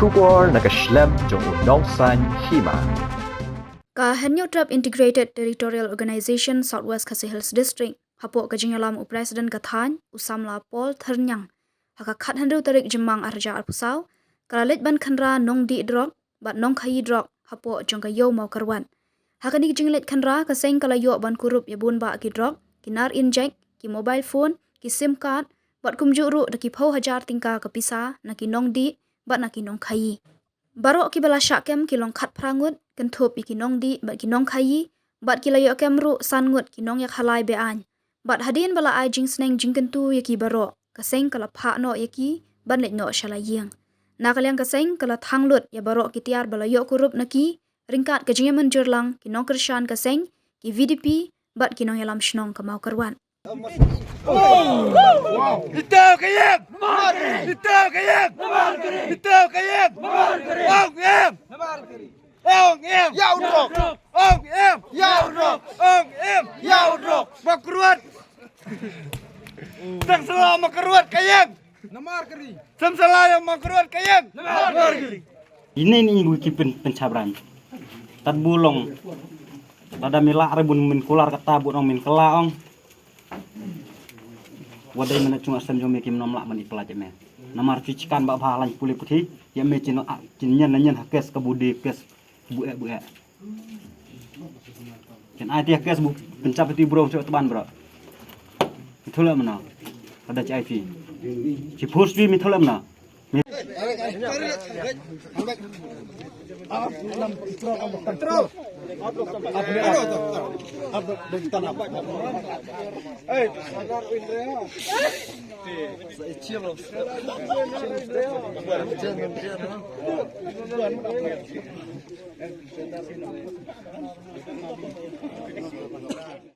Shubor nakaslem jong unongsan hima. Ka Henyo Trap Integrated Territorial Organization Southwest Khasi Hills District hapo kajingalam u President Kathan Usamla Paul Thernyang haka khat handu tarik jemang arja arpusau kalalit ban khanra nong di drog bat nong khayi drog hapo jong kayo mau karwan haka ni jinglet khanra ka seng kala yo ban kurup yabun ba ki drog kinar inject ki mobile phone ki sim card bat kumjuru da ki phau hajar tingka ka pisa na ki nong di bat na ki nong khayi Barok ki bala syakem ki long khat prangut kentup ki nong di bat ki nong khayi bat ki layo kem ru sangut ki nong yak halai be an bat hadin bala ai jing sneng jing kentu yaki barok kaseng kala pha no yaki ban let no shalayeng na kalyang kaseng kala thanglut ya barok ki tiar bala yo kurup naki ringkat ka jing men jurlang ki nong kershan kaseng ki VDP bat ki nong yalam shnong ka mau karwan Itu kayem. Itu kayem. Itu kayem. Ong em. Ong em. Ya udok. Ong em. Ya udok. Ong em. Ya udok. Makruat. Sang salah makruat kayem. Namar keri. Sang salah yang makruat kayem. Namar keri. Ini nih ibu kipin pencabran. Tad bulong. Tada milak rebun min kular kata bu nong min kelaong. Wadai mana cuma sem jome kim nomlak mani pelajak me. Namar cucikan bak bahalan pulih putih. Ya me cino cinyan nanyan hakes kebudi kes buek. Cin IT hakes bu pencap itu bro cok teban bro. Itulah mana. Ada CIP. Si post bi itulah mana.